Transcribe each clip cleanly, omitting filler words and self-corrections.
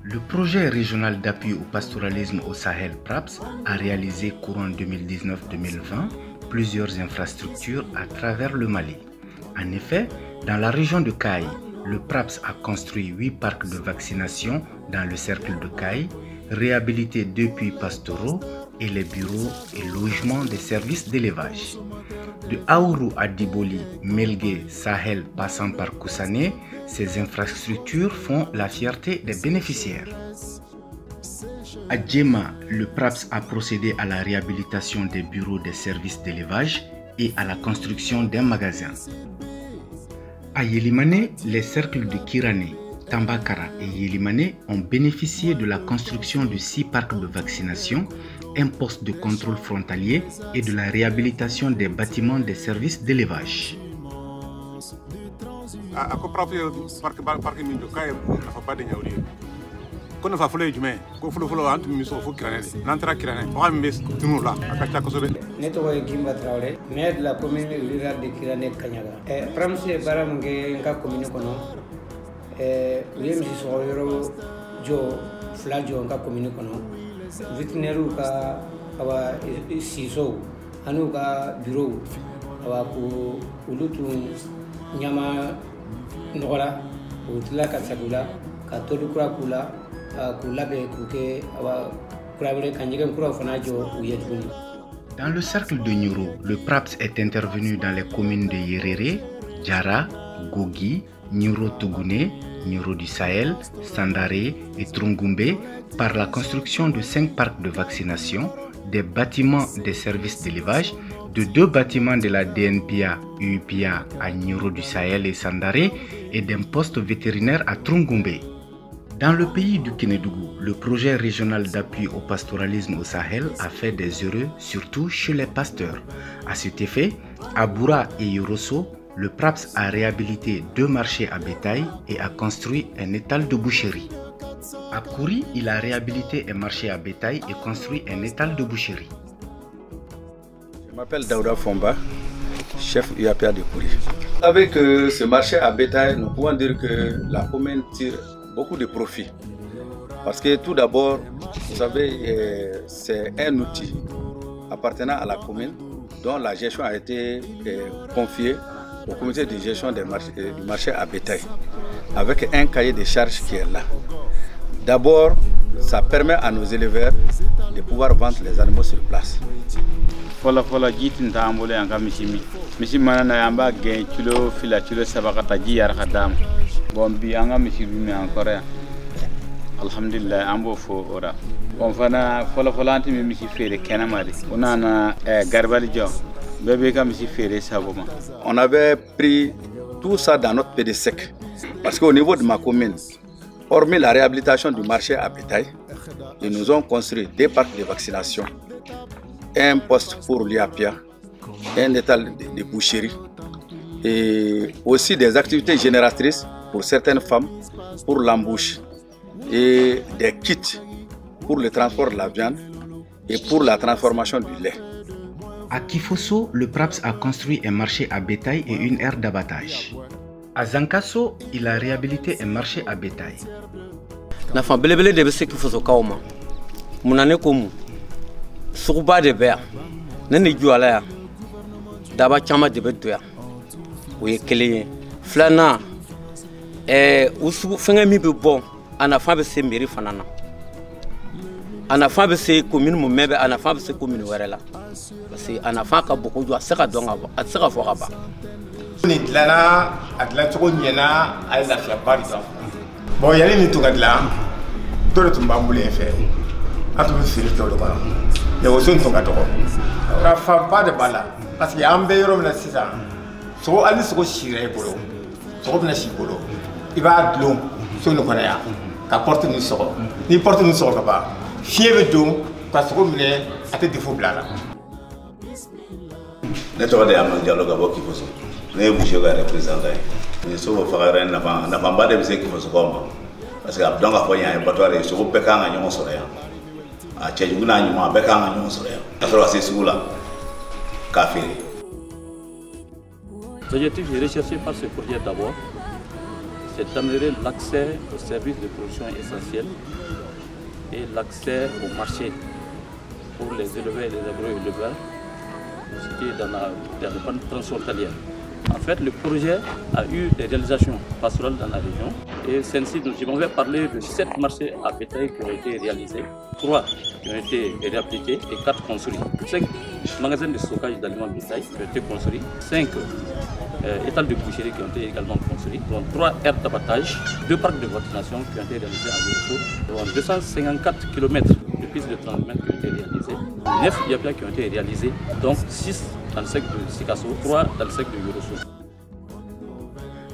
Le projet régional d'appui au pastoralisme au Sahel PRAPS a réalisé courant 2019-2020 plusieurs infrastructures à travers le Mali. En effet, dans la région de Kaï, le PRAPS a construit 8 parcs de vaccination dans le cercle de Kaï, réhabilité 2 puits pastoraux et les bureaux et logements des services d'élevage. De Aourou à Diboli, Melgué, Sahel passant par Koussané, ces infrastructures font la fierté des bénéficiaires. À Djema, le PRAPS a procédé à la réhabilitation des bureaux des services d'élevage et à la construction d'un magasin. À Yelimane, les cercles de Kirané, Tambakara et Yelimane ont bénéficié de la construction de 6 parcs de vaccination, un poste de contrôle frontalier et de la réhabilitation des bâtiments des services d'élevage. Vétérinaire ka awa siso anu ka bureau awa ko ulutu nyama nogora utla ka sagula ka todu kura kula kula be kuke awa kura bele kanjige kura fana jo uyetuni. Dans le cercle de Nyuro, le PRAPS est intervenu dans les communes de Yerere, Djara, Gogi, Nyuro Tugune, Nyuro du Sahel, Sandaré et Trungumbe par la construction de 5 parcs de vaccination, des bâtiments des services d'élevage, de 2 bâtiments de la DNPA UPA à Nyuro du Sahel et Sandaré et d'un poste vétérinaire à Trungumbe. Dans le pays du Kénédougou, le projet régional d'appui au pastoralisme au Sahel a fait des heureux, surtout chez les pasteurs. À cet effet, à Boura et Yorosso, le PRAPS a réhabilité 2 marchés à bétail et a construit un étal de boucherie. À Kouri, il a réhabilité un marché à bétail et construit un étal de boucherie. Je m'appelle Daouda Fomba, chef UAPA de Kouri. Avec ce marché à bétail, nous pouvons dire que la commune tire beaucoup de profit. Parce que tout d'abord, vous savez, c'est un outil appartenant à la commune dont la gestion a été confiée au comité de gestion du marché à bétail, avec un cahier de charges qui est là. D'abord, ça permet à nos éleveurs de pouvoir vendre les animaux sur place. Fola jitin ta ambole anga misi manana yamba gen kilo fila kilo sabakata ji yar khadam bombi anga misi mi encore alhamdulillah ambo fo ora bon fana fola anti misi fere kenamari onana garbali jo bébé kam misi fere saboma. On avait pris tout ça dans notre PDSEC parce qu'au niveau de ma commune, hormis la réhabilitation du marché à bétail, ils nous ont construit 2 parcs de vaccination, un poste pour l'IAPIA, un étal de boucherie et aussi des activités génératrices pour certaines femmes, pour l'embauche et des kits pour le transport de la viande et pour la transformation du lait. À Kifosso, le PRAPS a construit un marché à bétail et une aire d'abattage. À Zankasso, il a réhabilité un marché à bétail. Nafa belebele de bese Kifosso kauma. Munane komu. Sukuba de bea. Nene juala ya. Daba chama de beto ya. Oye keleye. Flana usu fenga mi be bon. Ana fa be se mairie fanana. Ana fa be se commune mo mebe ana fa be se commune werela. Parce que ana fa ka boko jo asaka donga ba. Asaka fo ba. Ni tlana atlanto nyena ay la fia bari do. Bon yale ni to gadla. To le tumba mbule fe. Atu siri to do ba. Ya wosun to gato. Ra fa ba de bala. Parce que ambe yoro na sisa. So ali so shire bolo. So na shi bolo. Iba dlo so no kona ya. Ka porte ni so. Ni porte ni so ka ba. Fièvre do parce que mine ate défaut blala. Ne to de am dialogue abo Kifosso. Ne boucher ga représenter. Ni so fa na ba de bise Kifosso ko parce que abdonga fo nya batware so be ka nga nyon so ya. A cheju guna nyuma be ka nga nyon so ya. Afro ase sula kafiri. L'objectif est recherché par ce projet d'abord, c'est d'améliorer l'accès aux services de production essentiels et l'accès au marché pour les éleveurs et les agro-éleveurs dans la bande transfrontalière. En fait, le projet a eu des réalisations pastorales dans la région et celle-ci, je vais parler de 7 marchés à bétail qui ont été réalisés, 3 qui ont été réhabilités et 4 construits. 5 magasins de stockage d'aliments bétail qui ont été construits, 5 étals de boucherie qui ont été également construits, dont 3 aires d'abattage, 2 parcs de vaccination qui ont été réalisés à Yorosso, dont 254 km de pistes de transmettre qui ont été réalisées, 9 IAPIA qui ont été réalisés, donc 6 dans le secteur de Sikasso, 3 dans le secteur de Yorosso.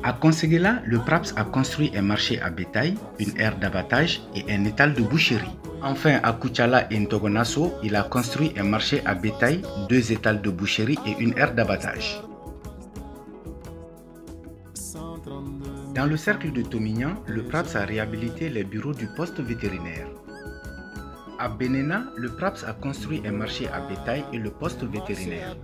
À Conseguela, le PRAPS a construit un marché à bétail, une aire d'abattage et un étal de boucherie. Enfin, à Kuchala et Ntogonasso, il a construit un marché à bétail, 2 étals de boucherie et une aire d'abattage. Dans le cercle de Tomignan, le PRAPS a réhabilité les bureaux du poste vétérinaire. À Benena, le PRAPS a construit un marché à bétail et le poste vétérinaire.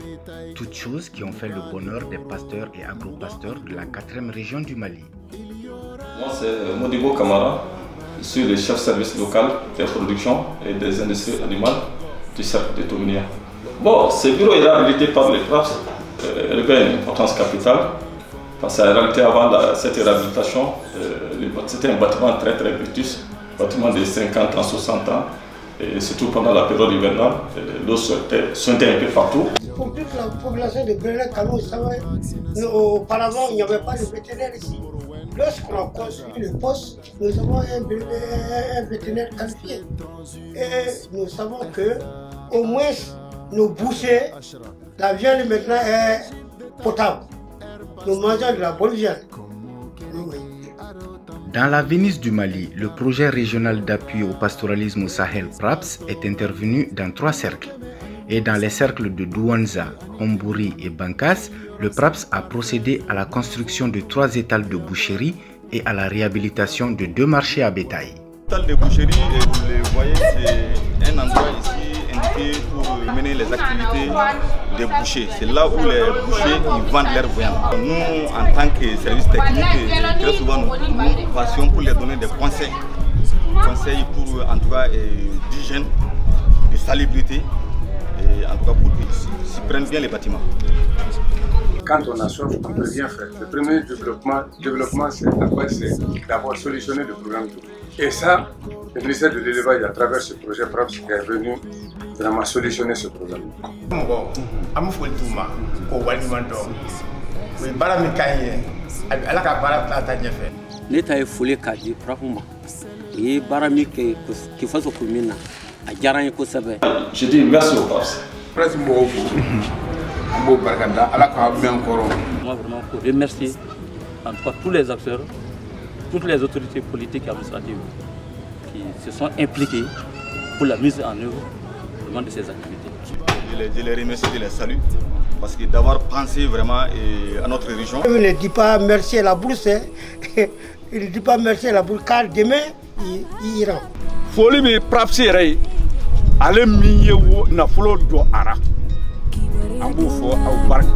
Toutes choses qui ont fait le bonheur des pasteurs et agro-pasteurs de la 4e région du Mali. Moi, c'est Modibo Kamara. Je suis le chef service local des productions et des industries animales du cercle de Tomignan. Bon, ce bureau est réhabilité par le PRAPS. Il a une importance capitale. Parce qu'en réalité, avant cette réhabilitation, c'était un bâtiment très vétuste, un bâtiment de 50 ans, 60 ans. Et surtout pendant la période hivernale, l'eau sentait un peu partout. Pour toute la population de Benena-Kano, auparavant, il n'y avait pas de vétérinaire ici. Lorsqu'on a construit le poste, nous avons un vétérinaire qualifié. Et nous savons que, au moins, nos bouchers, la viande maintenant est potable. Nous mangeons de la bonne viande. Dans la Venise du Mali, le projet régional d'appui au pastoralisme au Sahel PRAPS est intervenu dans 3 cercles. Et dans les cercles de Douanza, Hombouri et Bankas, le PRAPS a procédé à la construction de 3 étals de boucherie et à la réhabilitation de 2 marchés à bétail. L'étal de boucherie, vous le voyez, c'est un endroit ici indiqué pour mener les activités des bouchers. C'est là où les bouchers ils vendent leurs viandes. Nous, en tant que service technique, très souvent nous passions pour les donner des conseils. Conseils pour, en tout cas, d'hygiène, de salubrité, et en tout cas pour qu'ils s'y prennent bien les bâtiments. Quand on a soif, on peut bien faire. Le premier développement c'est d'avoir solutionné le problème. Et ça, le ministère de l'élevage, à travers ce projet PRAPS, est venu vraiment solutionner ce problème. L'État est foulé Kadi, Prafuma. Et Barami qui fait ce commune, à Djaran Kosabe. Je dis merci au PRAPS. Moi vraiment pour remercier en tout cas tous les acteurs, toutes les autorités politiques et administratives qui se sont impliqués pour la mise en œuvre de ces activités. Je les remercie, je les salue parce que d'avoir pensé vraiment à notre région. Il ne dit pas merci à la bourse, il ne dit pas merci à la bourse car demain il ira. Folie mais PRAPS allez mieux na flot do ara. Ambu fo au barka